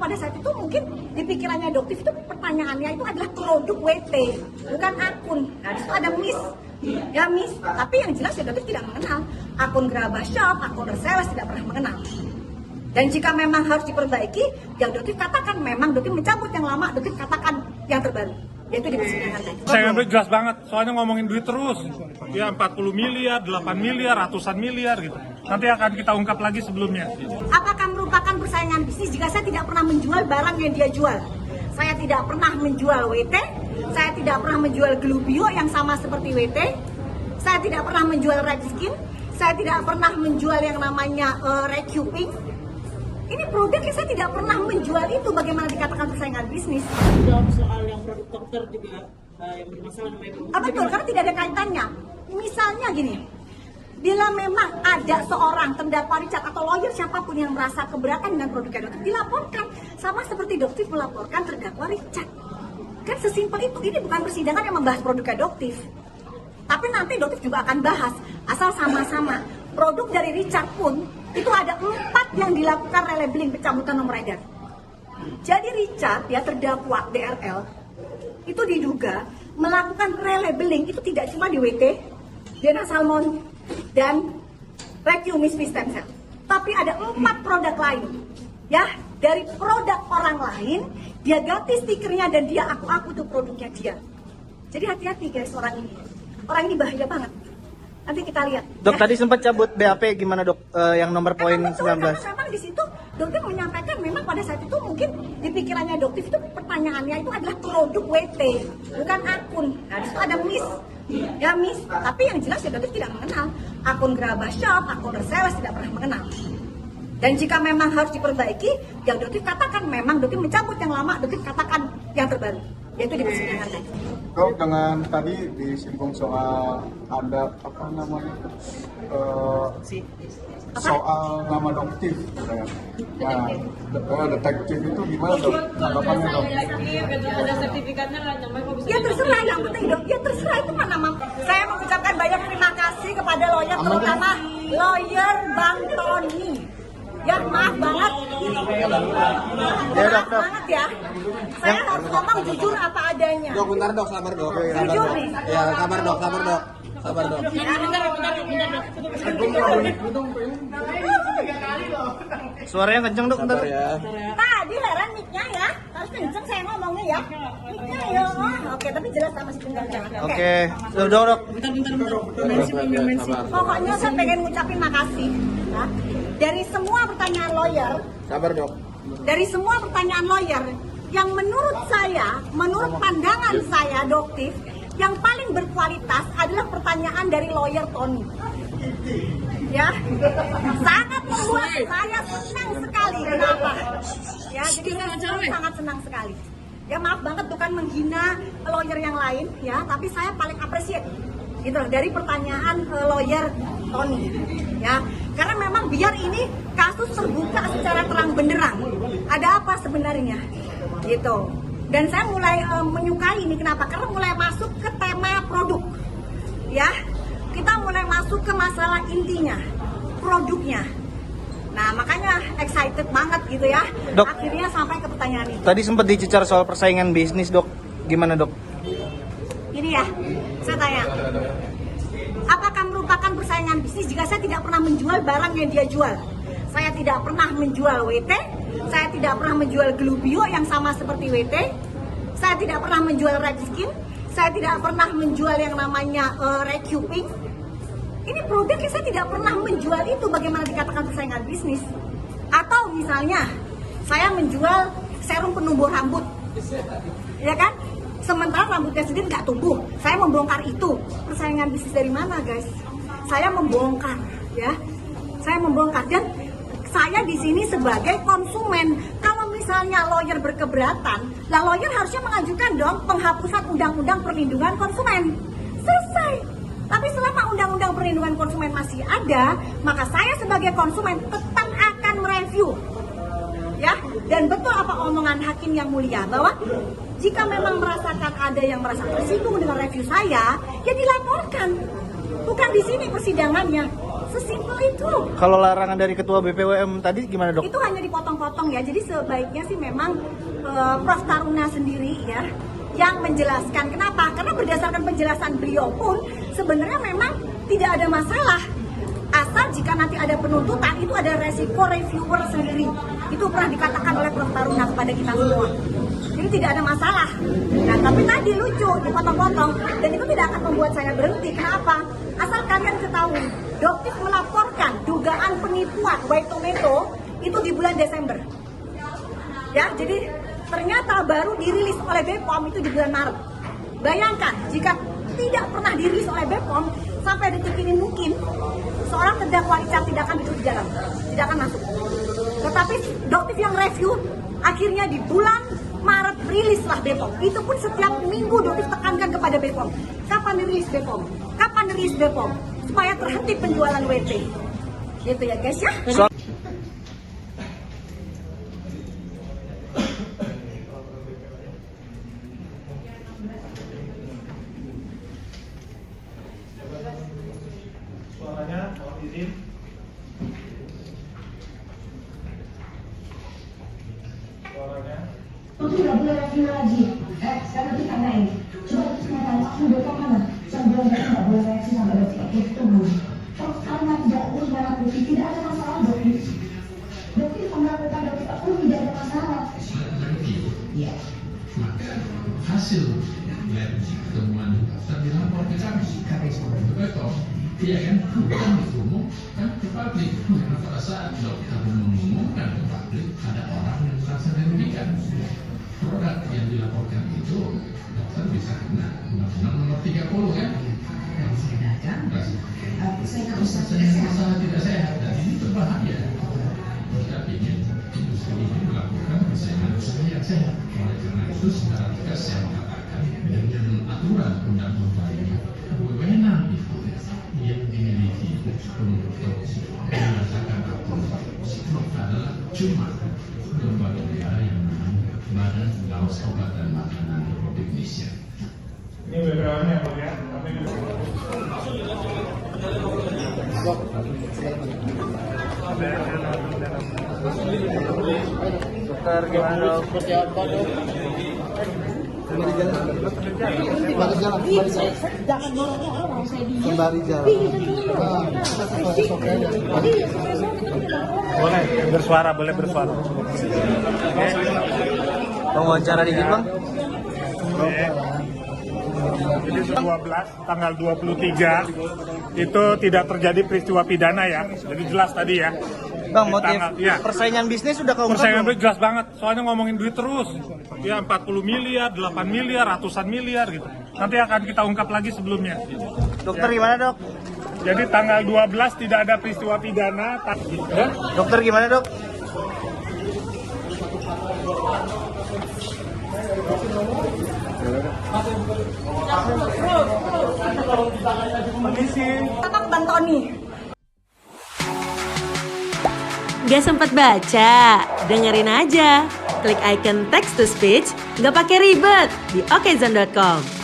pada saat itu mungkin di pikirannya Doktif itu pertanyaannya itu adalah produk WT, bukan akun. Nah, di situ ada miss. Ya miss, tapi yang jelas ya Doktif tidak mengenal akun Gerabah Shop, akun Reseles tidak pernah mengenal. Dan jika memang harus diperbaiki, yang Doktif katakan memang Doktif mencabut yang lama, Doktif katakan yang terbaru. Yaitu di persidangan tadi. Saya ngambil jelas banget, soalnya ngomongin duit terus. Ya 40 miliar, 8 miliar, ratusan miliar gitu. Nanti akan kita ungkap lagi sebelumnya. Apakah merupakan persaingan bisnis jika saya tidak pernah menjual barang yang dia jual? Saya tidak pernah menjual WT, saya tidak pernah menjual Glubio yang sama seperti WT, saya tidak pernah menjual Red Skin, saya tidak pernah menjual yang namanya Recuping. Ini produk yang saya tidak pernah menjual itu, bagaimana dikatakan persaingan bisnis? Soal yang produk dokter juga yang bermasalah namanya produk. Betul, karena tidak ada kaitannya. Misalnya gini, bila memang ada seorang terdakwa Richard atau lawyer siapapun yang merasa keberatan dengan produknya Doktif, dilaporkan. Sama seperti Doktif melaporkan terdakwa Richard. Kan sesimpel itu, ini bukan persidangan yang membahas produknya Doktif. Tapi nanti Doktif juga akan bahas, asal sama-sama. Produk dari Richard pun, itu ada 4 yang dilakukan relabeling pencabutan nomor edar. Jadi Richard, ya terdakwa DRL, itu diduga melakukan relabeling, itu tidak cuma di WT, Dena Salmon, dan Recumis Stem Cell. Tapi ada 4 produk lain. Ya, dari produk orang lain, dia ganti stikernya dan dia aku tuh produknya dia. Jadi hati-hati guys orang ini. Orang ini bahaya banget. Nanti kita lihat. Dok, ya. tadi sempat cabut BAP gimana dok? Yang nomor poin 19. Karena memang di situ Doktif menyampaikan memang pada saat itu mungkin di pikirannya Doktif itu pertanyaannya itu adalah produk WT, bukan akun. Nah, di situ ada miss. Ya miss, tapi yang jelas ya Doktif tidak mengenal akun Gerabah Shop, akun Reseles tidak pernah mengenal. Dan jika memang harus diperbaiki, yang Doktif katakan memang Doktif mencabut yang lama, Doktif katakan yang terbaru. Yaitu di persidangan tadi. Dok, dengan tadi disinggung soal ada apa namanya soal nama Doktif, nah, detektif itu gimana dok? Tanggapannya dok? Ada sertifikatnya nggak nyampe kok bisa. Ya terserah, yang penting dok, ya terserah itu mana mam. Saya mengucapkan banyak terima kasih kepada lawyer, terutama lawyer Bang Tony. Ya maaf banget, maaf banget ya. Saya harus ngomong jujur apa adanya. Dok, bentar dok, sabar dok. Jujur nih. Ya, sabar dok, sabar dok. Sabar dok. Suaranya kenceng dok, bentar. Sabar ya. Tadi heran mic-nya ya, harus kenceng saya ngomongnya ya. Mic-nya ya, oke, tapi jelas sama si tunggal jangan. Oke, dok. Sabar. Pokoknya saya pengen ngucapin makasih ya. Dari semua pertanyaan lawyer, Sabar dok. dari semua pertanyaan lawyer, yang menurut saya, menurut pandangan saya Doktif, yang paling berkualitas adalah pertanyaan dari lawyer Tony. Ya, sangat membuat saya senang sekali. Kenapa? Ya, jadi saya sangat senang sekali. Ya maaf banget bukan menghina lawyer yang lain ya, tapi saya paling appreciate gitu loh, dari pertanyaan lawyer Tony ya, karena memang biar ini kasus terbuka secara terang benderang ada apa sebenarnya gitu. Dan saya mulai menyukai ini, kenapa? Karena mulai masuk ke tema produk ya, kita mulai masuk ke masalah intinya, produknya. Nah makanya excited banget gitu ya. Dok, akhirnya sampai ke pertanyaan itu. Tadi sempat dicecar soal persaingan bisnis dok, gimana dok? Ini ya, saya tanya, apakah merupakan persaingan bisnis jika saya tidak pernah menjual barang yang dia jual? Saya tidak pernah menjual WT, saya tidak pernah menjual Glubio yang sama seperti WT, saya tidak pernah menjual Red Skin, saya tidak pernah menjual yang namanya Recuping. Ini produk yang saya tidak pernah menjual itu, bagaimana dikatakan persaingan bisnis? Atau misalnya, saya menjual serum penumbuh rambut, ya kan? Sementara rambutnya sendiri nggak tumbuh, saya membongkar itu. Persaingan bisnis dari mana, guys? Saya membongkar, ya. Saya membongkar dan saya di sini sebagai konsumen. Kalau misalnya lawyer berkeberatan, lah lawyer harusnya mengajukan dong penghapusan undang-undang perlindungan konsumen. Selesai. Tapi selama undang-undang perlindungan konsumen masih ada, maka saya sebagai konsumen tetap akan mereview. Ya, dan betul apa omongan hakim yang mulia bahwa jika memang merasakan ada yang merasa tersinggung dengan review saya, ya dilaporkan. Bukan di sini persidangannya. Sesimpel itu. Itu Kalau larangan dari ketua BPOM tadi gimana dok? itu hanya dipotong-potong ya. Jadi sebaiknya sih memang Prof Taruna sendiri ya yang menjelaskan. Kenapa? Karena berdasarkan penjelasan beliau pun sebenarnya memang tidak ada masalah. Asal jika nanti ada penuntutan itu ada resiko reviewer sendiri. Itu pernah dikatakan oleh Prof Taruna kepada kita semua. Jadi tidak ada masalah. Nah tapi tadi lucu dipotong-potong dan itu tidak akan membuat saya berhenti. Kenapa? Asal kalian ketahui, Doktif melaporkan dugaan penipuan White Tomato itu di bulan Desember. Ya, jadi ternyata baru dirilis oleh BPOM itu di bulan Maret. Bayangkan jika tidak pernah dirilis oleh BPOM sampai detik ini mungkin seorang terdakwa Richard tidak akan duduk di jalan, tidak akan masuk. Tetapi Doktif yang review akhirnya di bulan Maret rilislah BPOM. Itu pun setiap minggu Doktif tekankan kepada BPOM. Kapan dirilis BPOM? Kapan dirilis BPOM? Supaya terhenti penjualan WT. Gitu ya guys ya. Suaranya mohon izin. Suaranya. Itu tidak boleh review lagi. Sekarang kita tanyain. Coba ternyata waktu depan mana? Sebelum kita tidak boleh reaksi sampai detik itu tunggu. Terus karena tidak urus merah putih tidak ada masalah Doktif. Doktif melakukan Doktif aku tidak ada masalah. Iya. Maka hasil dari temuan daftar dilapor ke kami betul iya kan bukan diumum kan ke publik karena pada saat dokter mengumumkan ke publik ada orang yang merasa dirugikan produk yang dilaporkan itu dokter bisa kena undang-undang nomor 30 kan yang saya masalah tidak sehat dan ini berbahaya kita ingin industri ini melakukan persaingan usaha yang sehat oleh karena itu secara tegas saya mengatakan dengan aturan undang-undang ini wewenang itu yang dimiliki untuk merasakan aturan adalah cuma lembaga negara yang namanya Badan Pengawas Obat dan Makanan Republik Indonesia. Ini backgroundnya Pak ya. Dokter gimana dok? Seperti apa dok? Jangan dorongnya orang saya di. Sembari jalan. Boleh bersuara. Wawancara dikit bang? Jadi 12 tanggal 23 itu tidak terjadi peristiwa pidana ya. Jadi jelas tadi ya. Bang, motif Ya. persaingan bisnis sudah keungkap Persaingan belum? itu jelas banget, soalnya ngomongin duit terus. Ya 40 miliar, 8 miliar, ratusan miliar gitu. Nanti akan kita ungkap lagi sebelumnya. Dokter gimana dok? Jadi tanggal 12 tidak ada peristiwa pidana. Ya? Dokter gimana dok? Apa Bang Tony? Gak sempat baca? Dengerin aja. Klik icon text to speech, gak pakai ribet di okezone.com.